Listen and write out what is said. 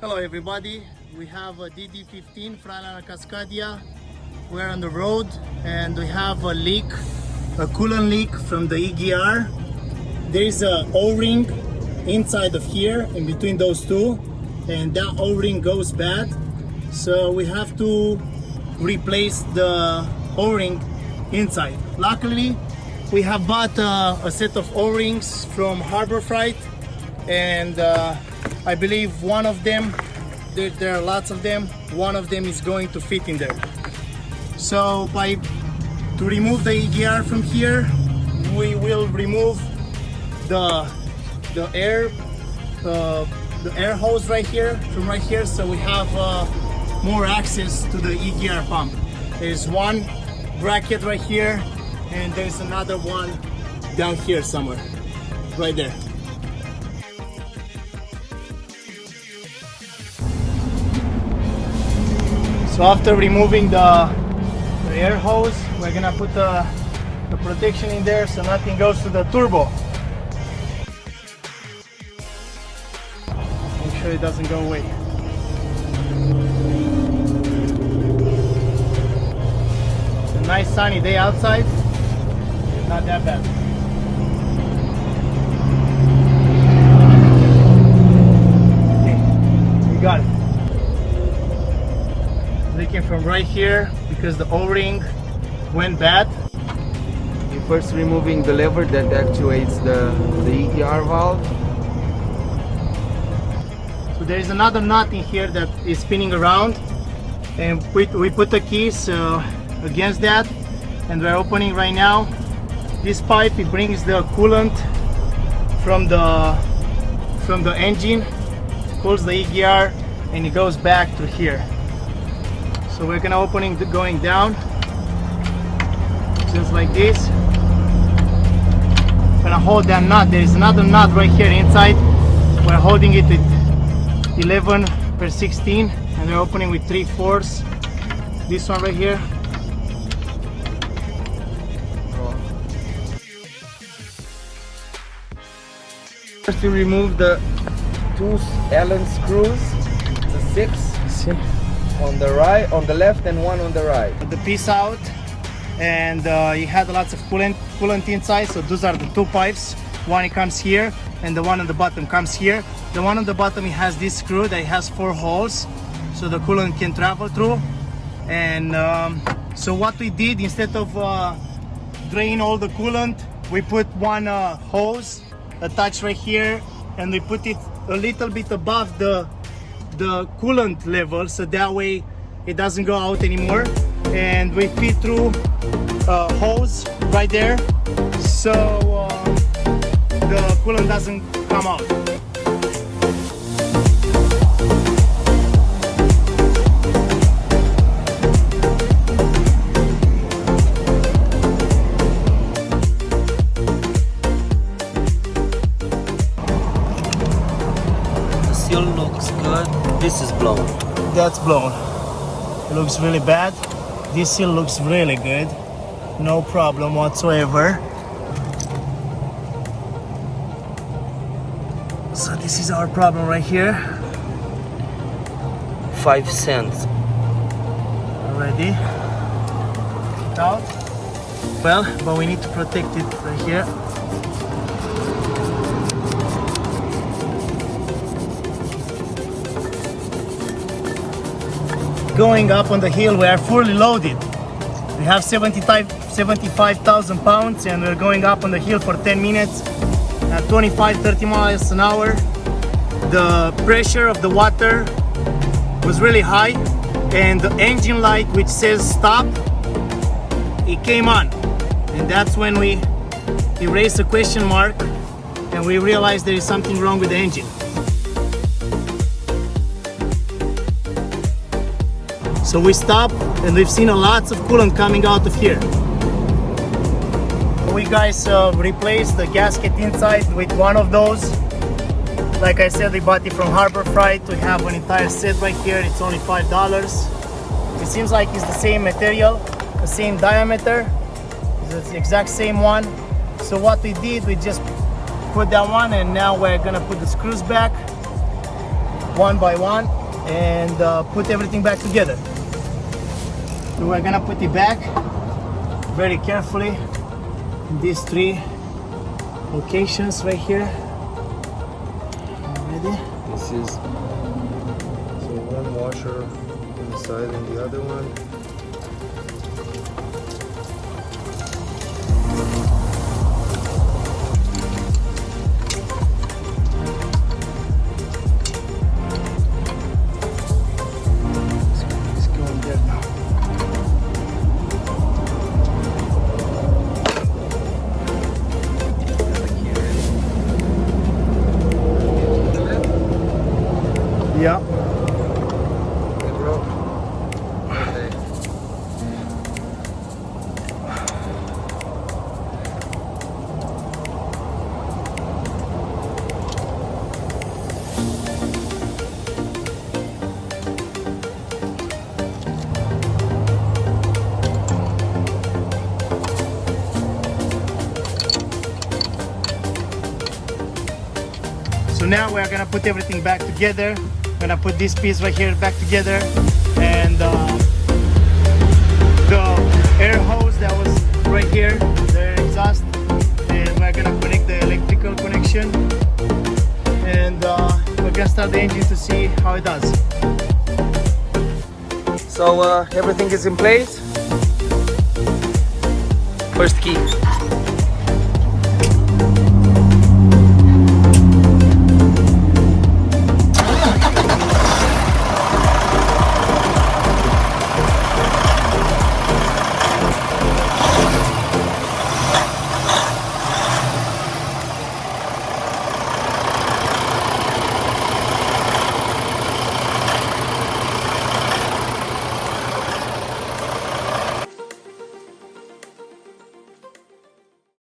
Hello everybody, we have a DD15 Freightleiner Cascadia. We're on the road and we have a leak, a coolant leak from the EGR. There's a O-ring inside of here, in between those two, and that O-ring goes bad. So we have to replace the O-ring inside. Luckily, we have bought a set of O-rings from Harbor Freight, and I believe one of them, there are lots of them, one of them is going to fit in there. So to remove the EGR from here, we will remove the air hose right here, from right here, so we have more access to the EGR pump. There's one bracket right here, and there's another one down here somewhere, right there. So after removing the air hose, we're gonna put the protection in there so nothing goes to the turbo. Make sure it doesn't go away. It's a nice sunny day outside. It's not that bad. Okay, we got it. Leaking from right here because the O-ring went bad. You're first removing the lever that actuates the EGR valve. So there is another nut in here that is spinning around, and we put the keys against that, and we're opening right now. This pipe, it brings the coolant from the engine, cools the EGR, and it goes back to here. So we're gonna opening going down, just like this. Gonna hold that nut. There is another nut right here inside. We're holding it with 11/16, and we're opening with 3/4. This one right here. First, you remove the two Allen screws, the 6. See? On the right, on the left, and one on the right. The piece out, and it had lots of coolant inside. So those are the two pipes. One, it comes here, and the one on the bottom comes here. The one on the bottom, it has this screw that has 4 holes, so the coolant can travel through. And so what we did, instead of drain all the coolant, we put one hose attached right here, and we put it a little bit above the coolant level, so that way it doesn't go out anymore, and we feed through a hose right there, so the coolant doesn't come out. The seal looks good. This is blown. That's blown. It looks really bad. This seal looks really good. No problem whatsoever. So this is our problem right here. 5 cents. Already out. Well, but we need to protect it right here. Going up on the hill, we are fully loaded. We have 75,000 pounds, and we're going up on the hill for 10 minutes at 25-30 miles an hour. The pressure of the water was really high, and the engine light, which says stop, it came on, and that's when we erased a question mark and we realized there is something wrong with the engine. So we stopped, and we've seen lots of coolant coming out of here. We guys replaced the gasket inside with one of those. Like I said, we bought it from Harbor Freight. We have an entire set right here. It's only $5. It seems like it's the same material, the same diameter. It's the exact same one. So what we did, we just put that one, and now we're gonna put the screws back one by one. and put everything back together. So we're gonna put it back very carefully in these 3 locations right here. Ready? This is so one washer inside and the other one. It's going there now. Yeah. So now we're gonna put everything back together. Gonna put this piece right here back together, and the air hose that was right here, the exhaust, and we're gonna connect the electrical connection, and we're gonna start the engine to see how it does. So everything is in place. First key.